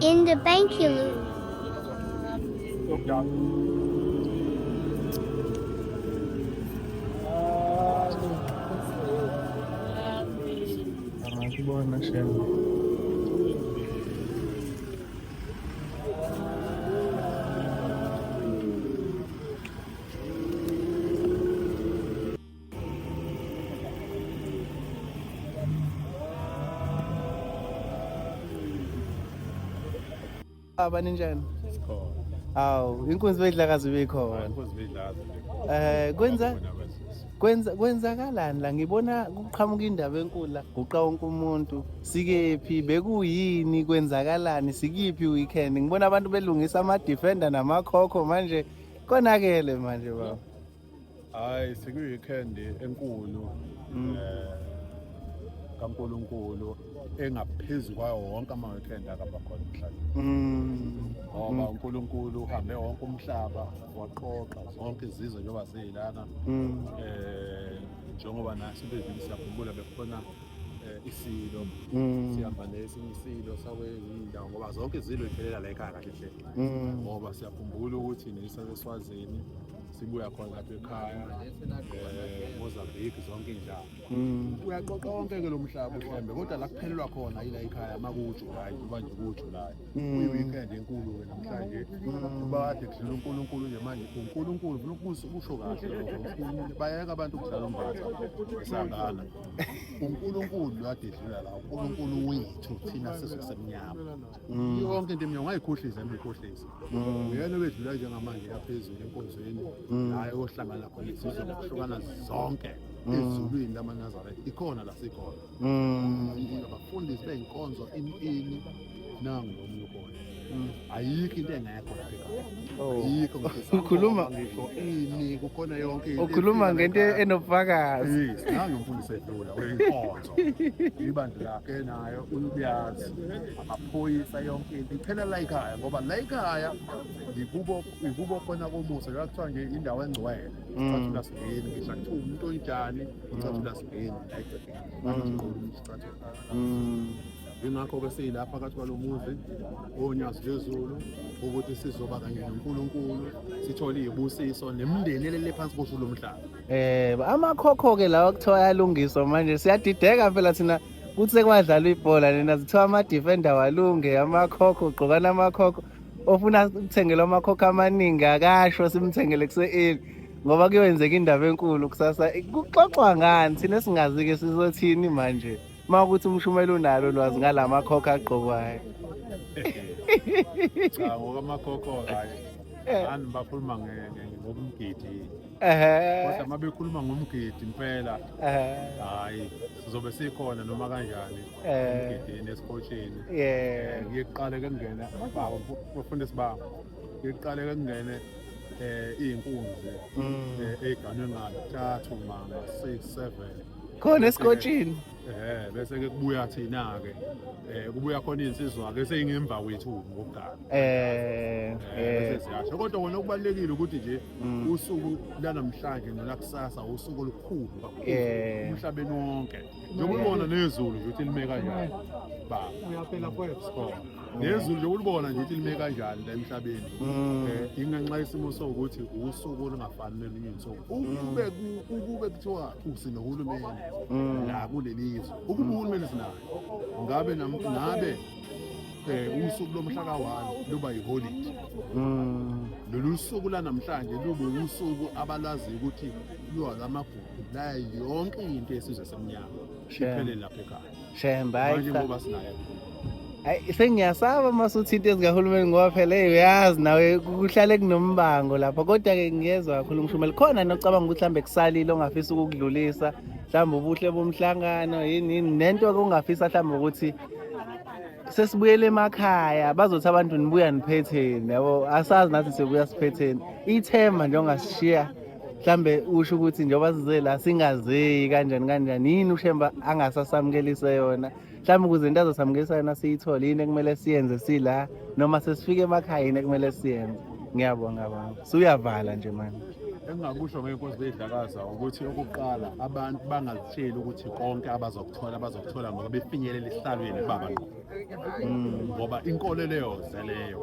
In the bank you lose. Angikubona shem. Baninjani? Sikhona. Awu, inkunzi bedlakazi bekhona. Inkosi bedlaza. Kwenzakalani la? Ngibona kuqhamuka indaba enkulu la, guqa wonke umuntu. Sikephi? Bekuyini? Kwenzakalani? Sikiphi weekend? Ngibona abantu belungisa ama-defender namakhokho manje konakele manje baba. Hayi sekuyi-weekend enkulu kaNkulunkulu engaphezu kwayo wonke ama-weekend akaba khona emhlabeni. Ngoba uNkulunkulu uhambe wonke umhlaba waqoqa zonke izizwe njengoba ziyilana. Njengoba nathi bezini siyakhumbula bekhona isilo sihamba nesinye isilo sakwezinye indawo ngoba zonke izilo iphelela la ekhaya kahle hle. Ngoba siyakhumbula ukuthi nesisazweni sibuya khona lapha ekhaya Mozambique zonke indawo. Uyaqoqa wonke-ke lo mhlaba uhlembe kodwa la kuphelelwa khona yila ekhaya makuwuJulayi kuba nje kuwuJulayi. Kuyi-weekend enkulu-ke namhlanje kuba kade kudlula uNkulunkulu nje manje uNkulunkulu ufuna kusho kahle lokho. Bayeka abantu ukudlala umbatha besangana. uNkulunkulu kade edlula la uNkulunkulu wethu thina sizwe semnyama. Yonke into emnyama ungayikhohlisa emikhohlisa. Uyena obedlula njengamanje yaphezulu enkonzweni naye ohlangana khona izizwe ngokuhlukana zonke ezulwini lamaNazaretha ikhona la sikhona. Abafundisi bey'nkonzo ini nangu nomunye ukhona. Ayikho into engekho lapha ekhaya. Ayikho Ukhuluma ngisho ini kukhona yonke into. ukhuluma ngento enobufakazi. Yes, nangu umfundisi edlula uyinkonzo. Ibandla lakhe nayo uyazi amaphoyisa yonke into iphela la ekhaya ngoba la ekhaya ikubo khona komusa la kuthiwa nje indawo engcwele. Cathula singeni ngisho kuthiwa umuntu onjani cathula singeni la egcekeni. Yingakho-ke siyilapha phakathi kwalo muzi onyazi lwezulu ukuthi sizoba kanye noNkulunkulu sithole izibusiso nemindeni elele phansi koshulu lomhlaba. Amakhokho-ke lawa kuthiwa ayalungiswa manje siyadideka phela thina kuthi sekwadlalwa ibhola lena zithiwa ama-defender walunge amakhokho ugqokana amakhokho ofuna ukuthengelwa amakhokho amaningi akasho simthengele kuse-eli ngoba kuyenzeka indaba enkulu kusasa kuxoxwa ngani thina singazi-ke sizothini manje uma ukuthi umshumela unalo lwazi ngala makhokho agqokwayo. Cha ngokwamakhokho kaye ani bakhuluma ngomgidi kodwa uma bekhuluma ngomgidi impela hayi sizobe sikhona noma kanjani emgidini esikhotsheni. Ngiqale ke kungena bafundisi bami ngiqale ke kungene iy'nkunzi ey'ganwe ngalo 3 mama 6 7 khona esikhotshini. Bese-ke kubuya thina-ke kubuya khona iy'nsizwa-ke sey'ngemva kwethu ngokugana. Bese siyasho kodwa kona okubalulekile ukuthi nje usuku lanamhlanje nolakusasa usuku olukhulu kakhulu emhlabeni wonke njengoba ulibona nezulu nje ukuthi lime kanjani uyaphela kwesiko nezulu nje ulibona nje ukuthi lime kanjani la emhlabeni. Ingenxa yesimo sokuthi usuku olungafani nelinye insuku ukube kuthiwa usinohulumeni la kuleli izwe ukuba uhulumeni sinayo ngabe usuku lomhla ka-1 luba yiholide. Lolu suku lanamhlanje lube usuku abalaziyo ukuthi lwalamagugu la yonke into yesizwe semnyama iphelele lapha ekhaya. Shemba Manje ngoba sinayo hayi sengiyasaba masuthi into ezikahulumeni ngoba phela uyazi nawe kuhlale kunombango lapha kodwa-ke ngiyezwa kakhulu umshumela khona nocabanga ukuthi mhlawumbe kusalile ongafisa ukukudlulisa mhlawumbe ubuhle bomhlangano yini nento-ke ongafisa mhlawumbe ukuthi sesibuyele emakhaya bazothi abantu nibuya niphetheni yabo asazi nathi sibuya siphetheni ithemba nje ongasishiya mhlambe usho ukuthi njengoba size la singazeyi kanjani yini ushemba angasasamukelise yona mhlawumbe ukuze into azosamukelisa yona siyithole yini ekumele siyenze sila noma sesifike emakhaya yini ekumele siyenze. Ngiyabonga baba suyavala nje manje. engingakusho ngey'nkosi zey'dlakaza ukuthi okokuqala abantu bangazitsheli ukuthi konke abazokuthola ngoba befinyelela esihlalweni baba ngqo. Ngoba inkoleloze leyo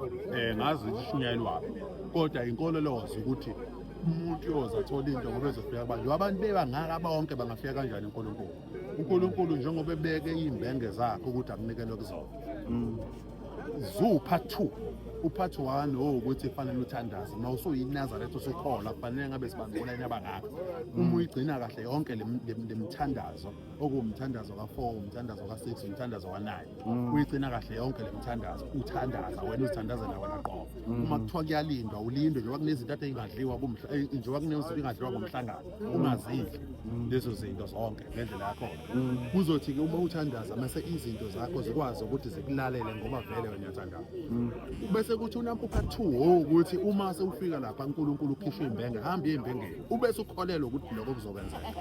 ngazi ishunyayelwayo kodwa inkoleloze ukuthi umuntu yoza athola into ngoba ezofika kubantu abantu bebangaka bonke bangafika kanjani uNkulunkulu. uNkulunkulu njengoba ebeke iy'mbenge zakhe ukuthi akunikelwe kuzona. Part 2 upart 1 ukuthi kufanele uthandaze uma usuyinazaretha usukhola kufanele ngabe sibambulana abangaka uma uyigcina kahle yonke lemthandazo okuwumthandazo ka4 umthandazo ka6 umthandazo ka9 uyigcina kahle yonke lemthandazo uthandaza wena uzithandazela wena qobo uma kuthiwa kuyalindwa ulinde njengoba kunezinto ade ingadliwa njengoba kunezinto ingadliwa ngomhlangano ungazidli lezo zinto zonke ngendlela yakho kuzothi ke uma uthandaza mase izinto zakho zikwazi ukuthi zikulalele ngoba vele wena uyathandaza bese kuthi unampu part 2 ukuthi uma sewufika lapha uNkulunkulu ukhishwe imbenge hamba imbengeni ubese ukholelwa ukuthi lokho kuzokwenzeka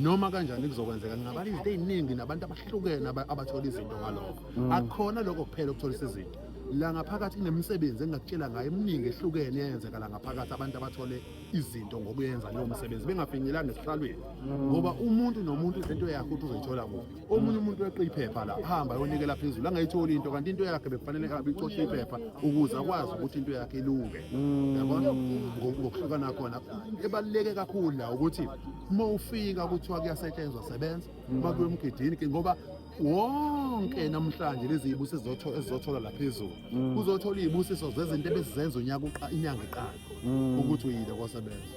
noma kanjani kuzokwenzeka ngabali izinto eziningi nabantu abahlukene abathola izinto ngalokho akukhona lokho kuphela ukuthola izinto la ngaphakathi kunemisebenzi engakutshela ngayo eminingi ehlukene yenzeka la ngaphakathi abantu abathole izinto ngokuyenza leyo misebenzi bengafinyelanga esihlalweni ngoba umuntu nomuntu into yakhe ukuthi uzoyithola kuphi omunye umuntu weqa iphepha la hamba yonikela phezulu angayitholi into kanti into yakhe bekufanele abicoshe iphepha ukuze akwazi ukuthi into yakhe ilunge yabona ngokuhlukana khona ebaluleke kakhulu la ukuthi uma ufika kuthiwa kuyasetshenzwa sebenza bakuye emgidini ngoba wonke namhlanje lezi ibuso ezizothola la phezulu uzothola izibusiso zezinto ebezizenza inyanga iqala ukuthi uyile kwasebenza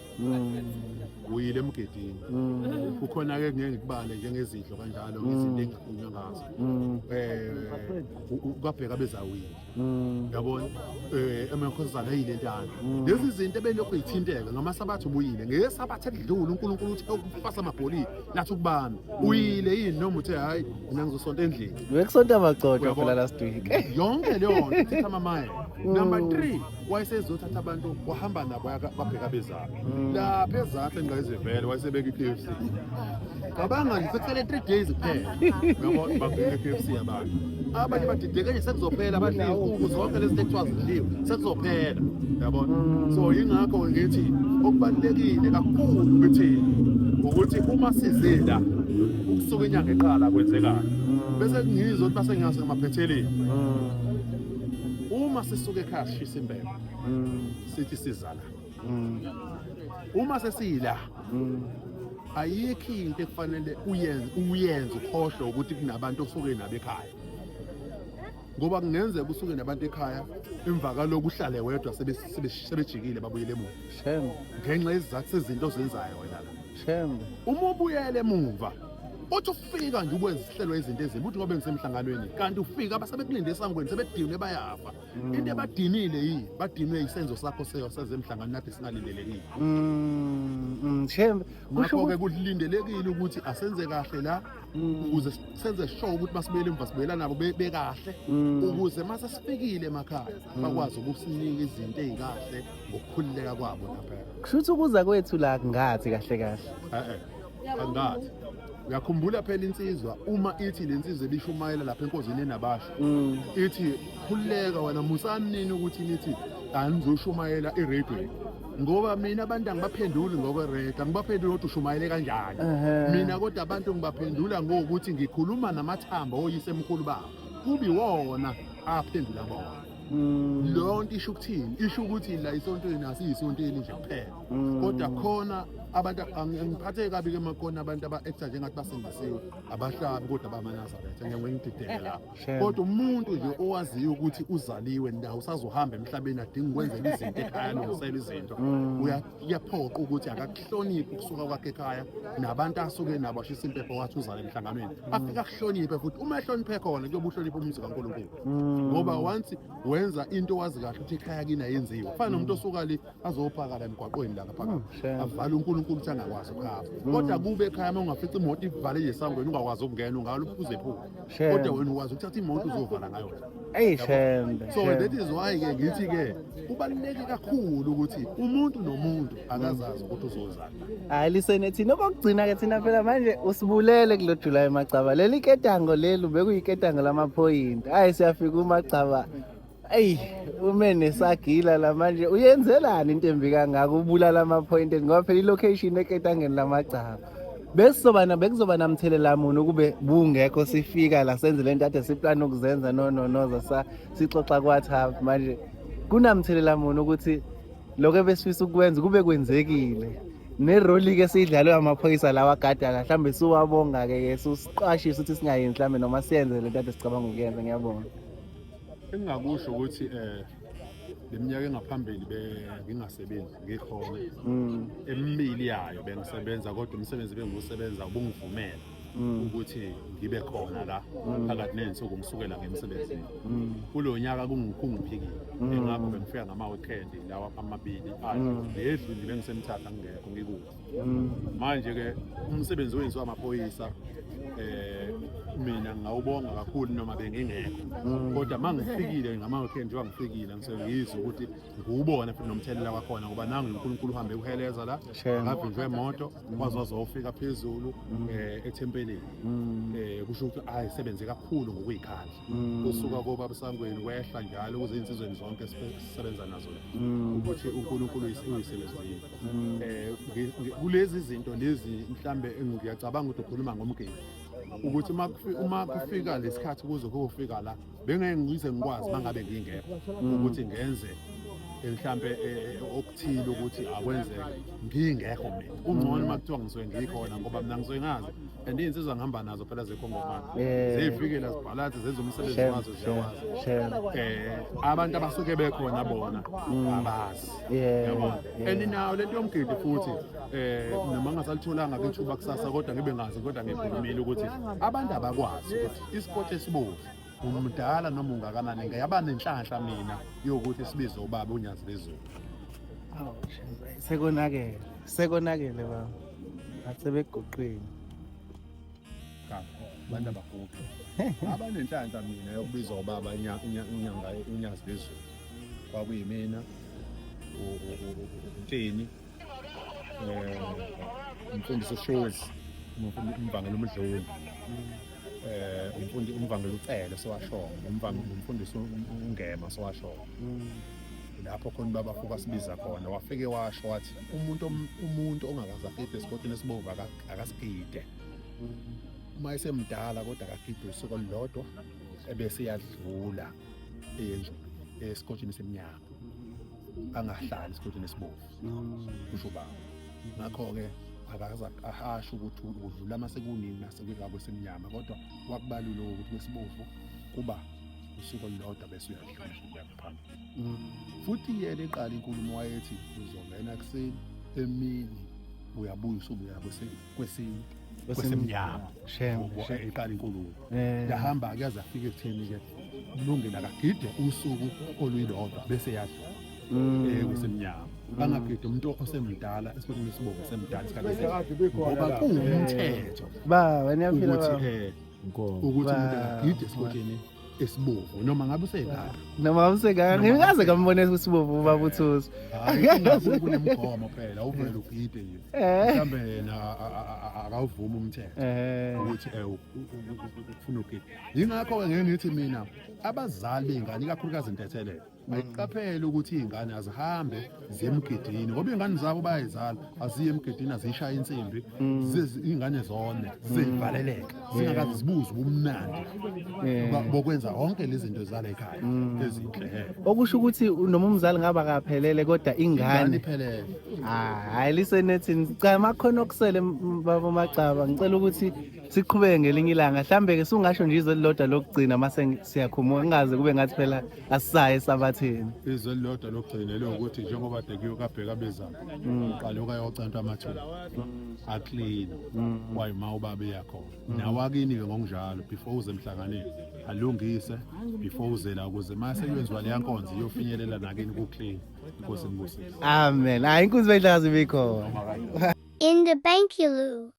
uyile emgedini kukhona ke ngeke ngikubale njengezidlo kanjalo izinto engikhulunywa ngazo ukabheka bezawile yabona emakhosana yilentana lezi zinto ebelokhu ithinteka ngamasabathu ubuyile ngesabathu edlula uNkulunkulu uthe ukufasa amabholini nathi ukubami uyile yini noma uthe hayi mina ngizosonta endlini wekusonta amagcotho phela last week yonke leyo nto ithatha amamaya number 3 wayesezothatha abantu wahamba nabo babheka bezaphi lapha ezaphi engayizivele wayesebeka iKFC cabanga nje sekusele 3 days kuphela yabo babheka iKFC abantu abanye badideke nje sekuzophela abadli inkukhu zonke lezi ekuthiwa zidliwe sekuzophela yabona so yingakho ngithi okubalekile kakhulu kuthina ukuthi uma sizela ukusuka inyanga eqala kwenzekani bese ngizwe ukuthi base ngiyase ngamaphetheleni uma sisuke ekhaya sishisa imbeko sithi sizala uma sesila ayikho into ekufanele uyenze ukhohlwe ukuthi kunabantu osuke nabo ekhaya ngoba kungenzeka usuke nabantu ekhaya emva kalokhu uhlale wedwa sebejikile babuyele emuva ngenxa yezizathu sezinto ozenzayo wena la uma ubuyele emuva uthi ufika nje ukwenza isihlelo izinto ezimbi uthi ngoba ngisemhlanganweni kanti ufika abasebekulinde esangweni sebedinwe bayafa into ebadinile yini badinwe isenzo sakho sezemhlangano nathi singalindelekile kusho ke kulindelekile ukuthi asenze kahle la ukuze senze sure ukuthi masibuyele emva sibuyela nabo bekahle ukuze mase sifikile emakhaya bakwazi ukusinika izinto ezikahle ngokukhululeka kwabo lapha kusho ukuthi ukuza kwethu la ngathi kahle angathi uyakhumbula phela insizwa uma ithi lensizwe ebishumayela lapha enkozini enabasho ithi khululeka wena musanini ukuthi nithi anizoshumayela iradio ngoba mina abantu angibaphenduli ngokwered angibaphenduli ukuthi ushumayele kanjani mina kodwa abantu ngibaphendula ngokuthi ngikhuluma namathambo oyise emkhulu babo kubi wona aphendula bona lonke isho ukuthini isho ukuthi la isontweni asiyisontweni nje kuphela kodwa khona abantu angiphathe kabi ke makhona abantu aba-actor njengathi basindisiwe abahlabi kodwa bamanazaretha ngiyangidideka la kodwa umuntu nje owaziyo ukuthi uzaliwe ndawo usazohamba emhlabeni adinga ukwenzela izinto ekhaya alungisela izinto uyaphoqa ukuthi akakuhloniphe ukusuka kwakhe ekhaya nabantu asuke nabo ashisa impepho wathi uzale emhlanganweni afika akuhloniphe futhi uma ehloniphe khona kuyobe uhloniphe umuzi kaNkulunkulu ngoba once wenza into wazi kahle ukuthi ekhaya kina yenziwa kufana nomuntu osuka le azophaka la emgwaqweni la ngaphakathi avala uNkulunkulu ukuthi angakwazi ukuhamba kodwa kube ekhaya uma ungafica imoto ivale esangweni ungakwazi ukungena ungalo uphuze phupho kodwa wena ukwazi ukuthatha imoto uzovala ngayo so that is why ke ngithi ke kubaluleke kakhulu ukuthi umuntu nomuntu akazazi ukuthi uzozala hayi lisene thina okugcina ke thina phela manje usibulele kulo July Macaba leli ketango leli bekuyiketango lamaphoyinti hayi siyafika uMacaba Eyi, ume nesagila la manje uyenzelani into embi kangaka ubulala ama-appointment ngoba phela ilocation eketangeni lamagcaba. Bekuzoba namthelela muni ukube bungekho sifika la senze lento ade siplana ukuzenza noza sixoxa kwa-WhatsApp manje kunamthelela muni ukuthi lokho ebesifisa ukwenza kube kwenzekile. Neroli-ke siyidlalwe amaphoyisa lawa agadayo mhlawumbe suwabonga-ke susiqwashise ukuthi singayenzi mhlawumbe noma siyenze lento ade sicabanga ukuyenza. Ngiyabonga. Engingakusho ukuthi leminyaka engaphambili bengingasebenzi ngikhona emibili yayo bengisebenza kodwa umsebenzi bengiwusebenza ubungivumela ukuthi ngibe khona la phakathi nensuku ngisukela ngemsebenzini. Kulo nyaka kungiphikile ngakho bengifika ngama-weekend lawa amabili ledlule bengisemthatha ngingekho ngikude. Manje ke umsebenzi wenziwa amaphoyisa mina ngawubonga kakhulu noma bengingekho kodwa mangifikile ngama-weekend njengoba ngifikile ngisengizwa ukuthi ngiwubona futhi nomthelela wakhona ngoba nangu uNkulunkulu uhambe uheleza la ngabhinjwe imoto kwaze wazofika phezulu ethempelini. Kusho ukuthi ayisebenze kakhulu ngokuyikhandla kusuka kobaba sangweni wehla njalo ukuze insizweni zonke sisebenza nazo ukuthi uNkulunkulu uyisebenzile. Kulezi zinto lezi mhlambe ngiyacabanga ukuthi ukhuluma ngomgeni ukuthi uma kufika lesikhathi kuze kufika la bengeke ngize ngikwazi mangabe ngingekho ukuthi ngenze mhlambe okuthile ukuthi akwenzeke ngingekho mina. Ungcono makuthiwa ngisuke ngikhona ngoba mina ngisuke ngazi and insizwa ngihamba nazo phela zekhongomani zifikela zibhalathi zenza umsebenzi wazo ziyawazi. Abantu abasuke bekhona bona abazi yabona. And nayo lento yomgidi futhi noma ngasalitholanga kwithuba kusasa kodwa ngibe ngazi kodwa ngikhulumile ukuthi abantu abakwazi ukuthi isport esibovu umdala noma ungakanani ngiyaba nenhlanhla mina yokuthi sibize ubaba uNyazi Bezulu. Sekonakele baba asebeguqini abantu abaguqi abanenhlanhla mina yokubizwa ubaba uNyazi Bezulu kwakuyimina uTeni umfundisi uShozi umvangeli uMdluli umvangeli uCele sowashona umfundisi uNgema sowashona. Lapho khona baba fuka sibiza khona wafike washo wathi umuntu ongakaze agide esikotini esibovu akasigide uma esemdala kodwa akagide usuku olulodwa ebese yadlula esikotini semnyama angahlali esikotini esibovu kusho baba. Ngakho-ke akaza ahasho ukuthi udlula masekunini nasekuyilabo semnyama kodwa wakubalula ukuthi kwesibovu kuba usuku olulodwa bese uyadlula phambili. Futhi yena eqala inkulumo wayethi uzongena kuseni emini uyabuya usubuya kwesemnyama eqala inkulumo yahamba ke azafika ekutheni-ke kulungile akagide usuku oluyilodwa bese yadlula kwesemnyama. Bangagide umuntu osemdala esikhathini esibovu semdala isikhathi ngoba kuwumthetho ukuthi umuntu akagide esikhathini esibovu noma ngabe usekala ngikaze ngambone isibovu ubaba uThusi. Hayi kunemgomo phela uvela ugide nje mhlambe yena akawuvuma umthetho ukuthi ufuna ugide. Yingakho-ke ngeke ngithi mina abazali bey'ngane ikakhulukazi intethelelo ayiqaphele ukuthi iy'ngane azihambe ziye emgidini ngoba iy'ngane zabo bayayizala aziye emgidini aziyishaye insimbi iy'ngane zone zivaleleka zingakazi zibuze ubumnandi bokwenza zonke lezi zinto zala ekhaya ezinhle. Okusho ukuthi noma umzali ngaba akaphelele kodwa ingane iphelele. Hayi lisenethi cha makhono okusele baba Macaba ngicela ukuthi siqhubeke ngelinye ilanga mhlambe-ke sungasho nje izwe lilodwa lokugcina mase siyakhumula kungaze kube ngathi phela asisaye esabathini. Izwe lilodwa lokugcina ukuthi njengoba dekuyokabheka abezayo uqale ukayocantwa amathuna aclean wayima ubaba eyakhona nawakini-ke ngokunjalo before uze emhlanganeni alungise before uze la ukuze mase kwenziwa leya nkonzo iyofinyelela nakini ku-clean. Inkosi ngibusise. Amen. Hayi inkunzi beyidlakazi bikhona. In the Bankulu.